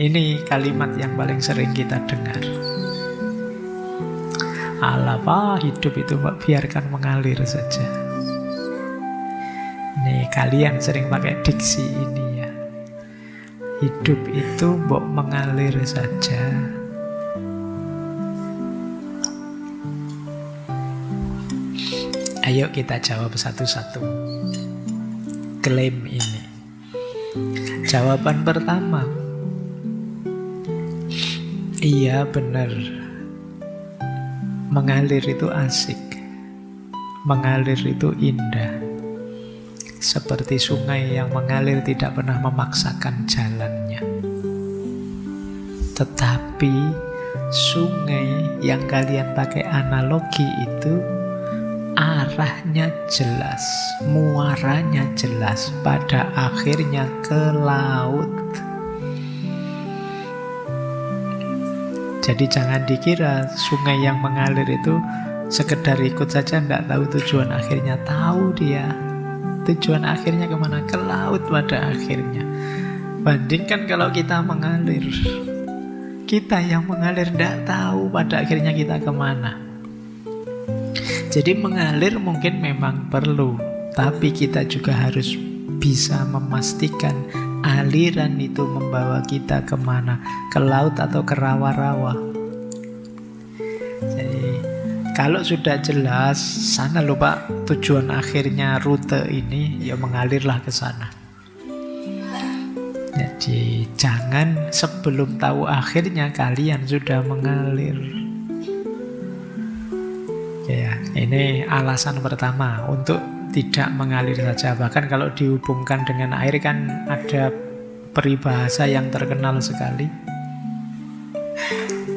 Ini kalimat yang paling sering kita dengar. Alah Pak, hidup itu biarkan mengalir saja. Nih, kalian sering pakai diksi ini ya. Hidup itu mbok mengalir saja. Ayo kita jawab satu-satu klaim ini. Jawaban pertama, iya benar. Mengalir itu asik. Mengalir itu indah. Seperti sungai yang mengalir tidak pernah memaksakan jalannya. Tetapi sungai yang kalian pakai analogi itu arahnya jelas, muaranya jelas, pada akhirnya ke laut. Jadi jangan dikira sungai yang mengalir itu sekedar ikut saja, nggak tahu tujuan akhirnya. Tahu dia tujuan akhirnya kemana, ke laut pada akhirnya. Bandingkan kalau kita mengalir, kita yang mengalir nggak tahu pada akhirnya kita kemana. Jadi mengalir mungkin memang perlu, tapi kita juga harus bisa memastikan aliran itu membawa kita kemana, ke laut atau ke rawa-rawa. Jadi kalau sudah jelas sana loh Pak tujuan akhirnya rute ini, ya mengalirlah ke sana. Jadi jangan sebelum tahu akhirnya kalian sudah mengalir. Ya, ini alasan pertama untuk tidak mengalir saja. Bahkan kalau dihubungkan dengan air kan ada peribahasa yang terkenal sekali.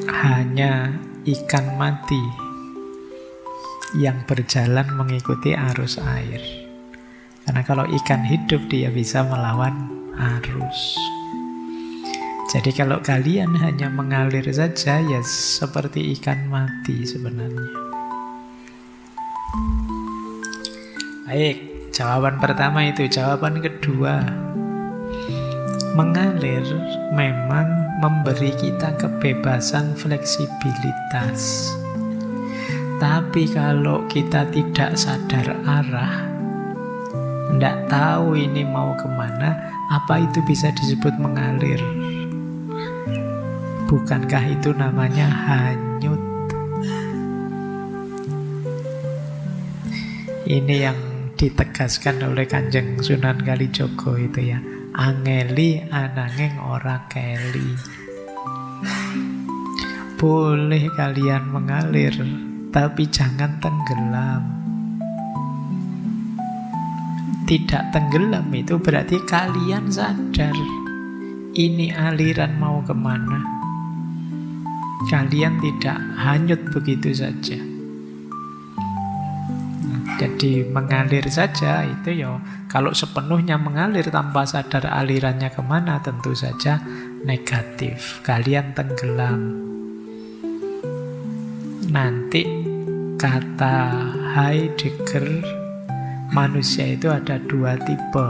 Hanya ikan mati yang berjalan mengikuti arus air. Karena kalau ikan hidup dia bisa melawan arus. Jadi kalau kalian hanya mengalir saja ya seperti ikan mati sebenarnya. Baik, jawaban pertama itu. Jawaban kedua, mengalir memang memberi kita kebebasan, fleksibilitas. Tapi kalau kita tidak sadar arah, tidak tahu ini mau kemana, apa itu bisa disebut mengalir? Bukankah itu namanya hanyut? Ini yang ditegaskan oleh Kanjeng Sunan Kalijaga itu ya. Angeli ananging ora keli. Boleh kalian mengalir, tapi jangan tenggelam. Tidak tenggelam itu berarti kalian sadar ini aliran mau kemana. Kalian tidak hanyut begitu saja. Jadi mengalir saja itu ya, kalau sepenuhnya mengalir tanpa sadar alirannya kemana, tentu saja negatif. Kalian tenggelam. Nanti kata Heidegger, manusia itu ada dua tipe.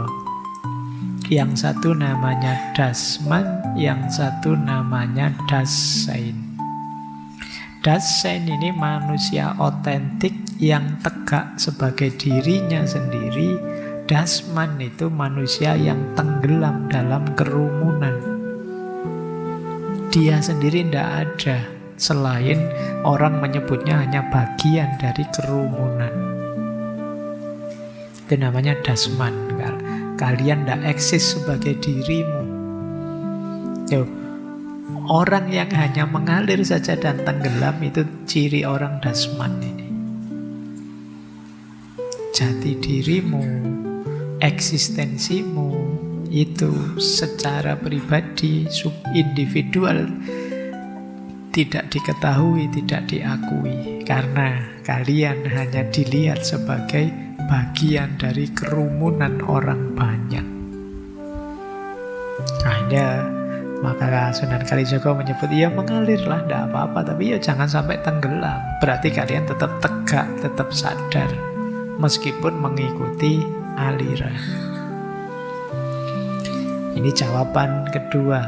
Yang satu namanya Das-Man, yang satu namanya Das-Sein. Das-Sein ini manusia otentik yang tegak sebagai dirinya sendiri. Das-Man itu manusia yang tenggelam dalam kerumunan. Dia sendiri tidak ada, selain orang menyebutnya hanya bagian dari kerumunan. Itu namanya Das-Man. Kalian tidak eksis sebagai dirimu. Orang yang hanya mengalir saja dan tenggelam itu ciri orang Das-Man ini. Jati dirimu, eksistensimu itu secara pribadi, subindividual tidak diketahui, tidak diakui. Karena kalian hanya dilihat sebagai bagian dari kerumunan orang banyak. Maka Sunan Kalijaga menyebut, ya mengalirlah, tidak apa-apa, tapi ya jangan sampai tenggelam. Berarti kalian tetap tegak, tetap sadar, meskipun mengikuti aliran. Ini jawaban kedua.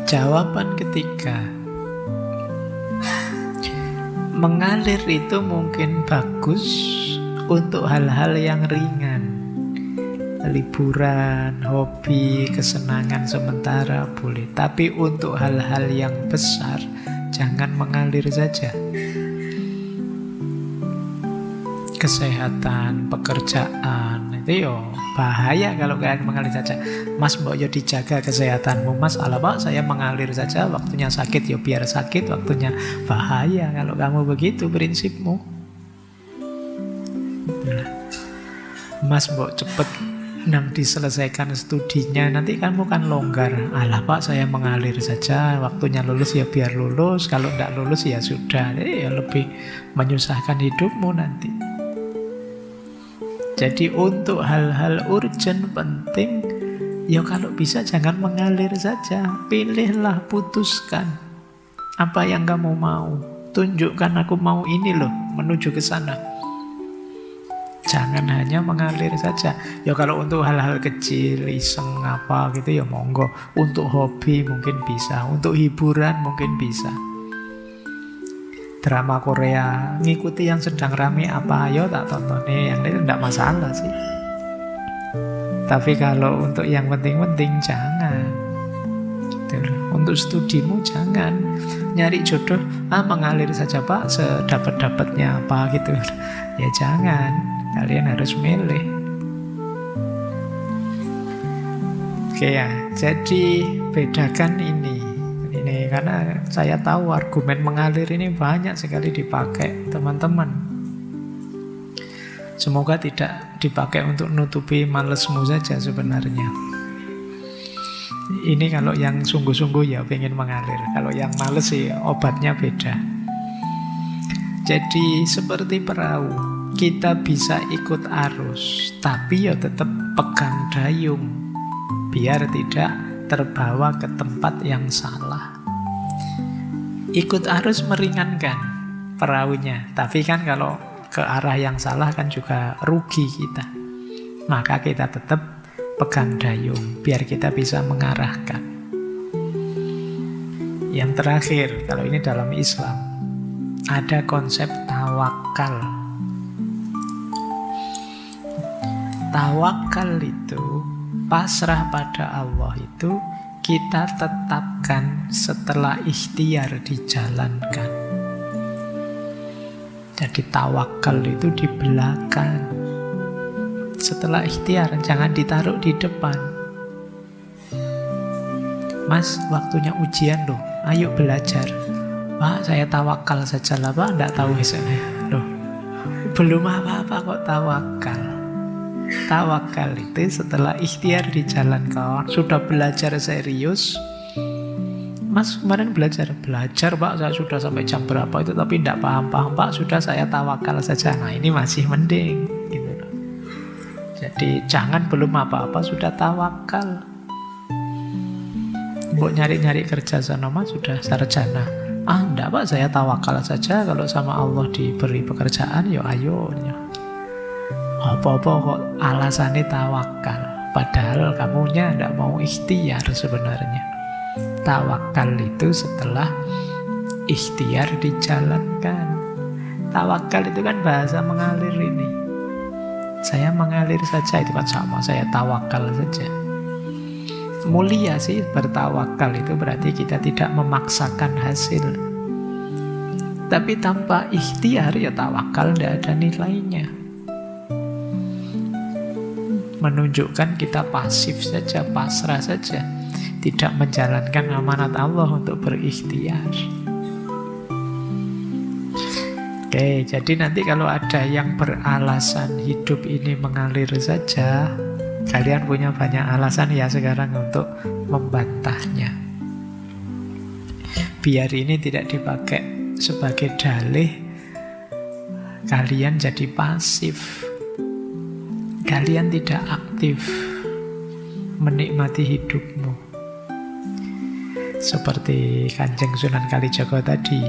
Jawaban ketiga, mengalir itu mungkin bagus untuk hal-hal yang ringan, liburan, hobi, kesenangan sementara boleh. Tapi untuk hal-hal yang besar, jangan mengalir saja. Kesehatan, pekerjaan, itu yo bahaya kalau kalian mengalir saja. Mas, mbok yo dijaga kesehatanmu, Mas. Alah Pak, saya mengalir saja, waktunya sakit yo biar sakit, waktunya bahaya kalau kamu begitu prinsipmu. Mas, mbok cepet nang diselesaikan studinya, nanti kamu kan longgar. Alah Pak, saya mengalir saja, waktunya lulus ya biar lulus, kalau tidak lulus ya sudah. Ya lebih menyusahkan hidupmu nanti. Jadi untuk hal-hal urgent penting, ya kalau bisa jangan mengalir saja. Pilihlah, putuskan apa yang kamu mau. Tunjukkan aku mau ini loh, menuju ke sana. Jangan hanya mengalir saja. Ya kalau untuk hal-hal kecil, iseng apa gitu ya monggo. Untuk hobi mungkin bisa, untuk hiburan mungkin bisa. Drama Korea, ngikuti yang sedang rame apa, ayo tak tonton. Yang itu tidak masalah sih. Tapi kalau untuk yang penting-penting jangan. Gitu loh. Untuk studimu jangan. Nyari jodoh, mengalir saja Pak, sedapat-dapatnya apa gitu. Ya jangan. Kalian harus milih. Oke ya, jadi bedakan ini karena saya tahu argumen mengalir ini banyak sekali dipakai teman-teman. Semoga tidak dipakai untuk nutupi malesmu saja sebenarnya. Ini kalau yang sungguh-sungguh ya pengen mengalir. Kalau yang males sih obatnya beda. Jadi seperti perahu, kita bisa ikut arus, tapi ya tetap pegang dayung biar tidak terbawa ke tempat yang salah. Ikut arus meringankan perahunya, tapi kan kalau ke arah yang salah kan juga rugi kita. Maka kita tetap pegang dayung biar kita bisa mengarahkan. Yang terakhir, kalau ini dalam Islam, ada konsep tawakal. Tawakal itu pasrah pada Allah, itu kita tetapkan setelah ikhtiar dijalankan. Jadi tawakal itu di belakang. Setelah ikhtiar, jangan ditaruh di depan. Mas, waktunya ujian loh, ayo belajar. Pak, saya tawakal saja lah Pak, tidak tahu hasilnya. Loh, belum apa-apa kok tawakal. Tawakal itu setelah ikhtiar dijalankan, sudah belajar serius. Mas kemarin belajar Pak, saya sudah sampai jam berapa itu tapi tidak paham-paham Pak, sudah saya tawakal saja. Nah ini masih mending gitu loh. Jadi jangan belum apa-apa sudah tawakal. Mbok nyari-nyari kerja sana Mas, sudah sarjana. Enggak Pak, saya tawakal saja, kalau sama Allah diberi pekerjaan ya ayo. Apa-apa kok alasannya tawakal, padahal kamunya tidak mau ikhtiar sebenarnya. Tawakal itu setelah ikhtiar dijalankan. Tawakal itu kan bahasa mengalir ini. Saya mengalir saja, itu kan sama, saya tawakal saja. Mulia sih bertawakal, itu berarti kita tidak memaksakan hasil. Tapi tanpa ikhtiar ya tawakal tidak ada nilainya. Menunjukkan kita pasif saja, pasrah saja, tidak menjalankan amanat Allah untuk berikhtiar. Oke, jadi nanti kalau ada yang beralasan hidup ini mengalir saja, kalian punya banyak alasan ya sekarang untuk membantahnya. Biar ini tidak dipakai sebagai dalih kalian jadi pasif. Kalian tidak aktif menikmati hidupmu. Seperti Kanjeng Sunan Kalijaga tadi.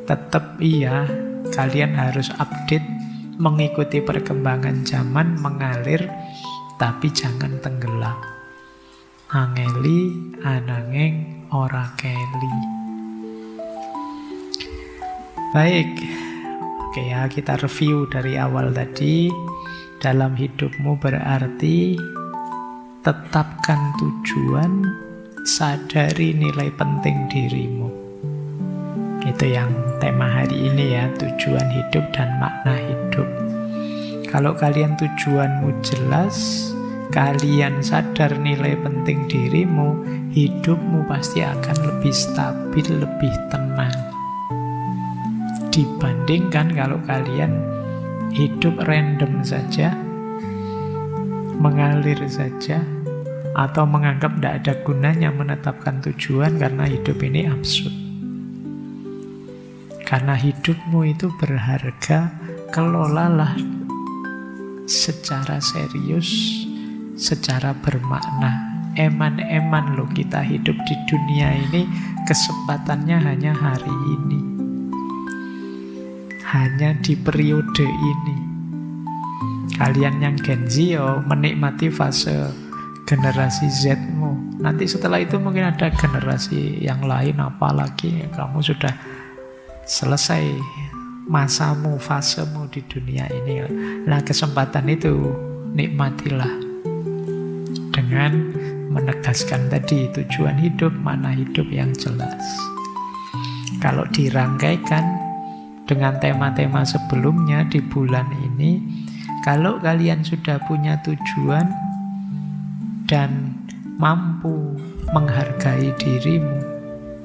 Tetap iya, kalian harus update, mengikuti perkembangan zaman, mengalir, tapi jangan tenggelam. angeli ananging ora keli. Baik, oke ya, kita review dari awal tadi. Dalam hidupmu berarti tetapkan tujuan, sadari nilai penting dirimu. Itu yang tema hari ini ya, tujuan hidup dan makna hidup. Kalau kalian tujuanmu jelas, kalian sadar nilai penting dirimu, hidupmu pasti akan lebih stabil, lebih tenang. Dibandingkan kalau kalian hidup random saja, mengalir saja, atau menganggap tidak ada gunanya menetapkan tujuan karena hidup ini absurd. Karena hidupmu itu berharga, kelolalah secara serius, secara bermakna. Eman-eman loh kita hidup di dunia ini, kesempatannya hanya hari ini, hanya di periode ini. Kalian yang Gen Z menikmati fase generasi Z-mu. Nanti setelah itu mungkin ada generasi yang lain, apalagi kamu sudah selesai masamu, fasemu di dunia ini. Nah, kesempatan itu nikmatilah dengan menegaskan tadi tujuan hidup, mana hidup yang jelas. Kalau dirangkaikan dengan tema-tema sebelumnya di bulan ini, kalau kalian sudah punya tujuan dan mampu menghargai dirimu,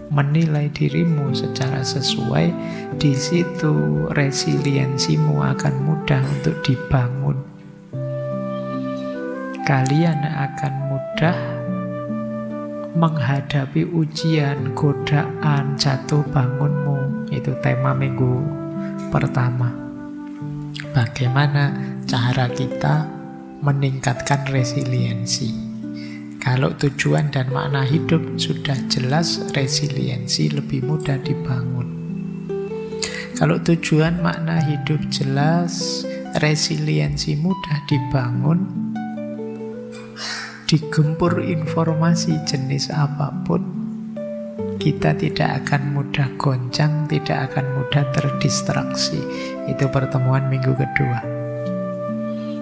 menilai dirimu secara sesuai, di situ resiliensimu akan mudah untuk dibangun. Kalian akan mudah menghadapi ujian, godaan, jatuh bangunmu. Itu tema minggu pertama. Bagaimana cara kita meningkatkan resiliensi? Kalau tujuan dan makna hidup sudah jelas, resiliensi lebih mudah dibangun. Kalau tujuan makna hidup jelas, resiliensi mudah dibangun, digempur informasi jenis apapun, kita tidak akan mudah goncang, tidak akan mudah terdistraksi. Itu pertemuan minggu kedua.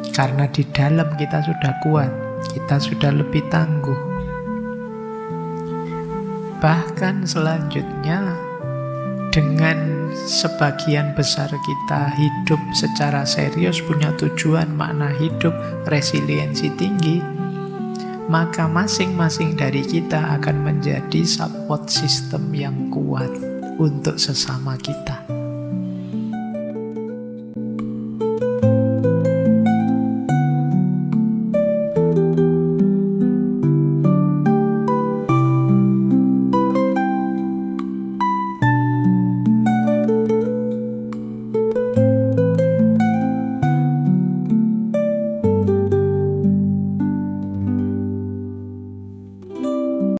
Karena di dalam kita sudah kuat, kita sudah lebih tangguh. Bahkan selanjutnya, dengan sebagian besar kita hidup secara serius, punya tujuan, makna hidup, resiliensi tinggi, maka masing-masing dari kita akan menjadi support system yang kuat untuk sesama kita.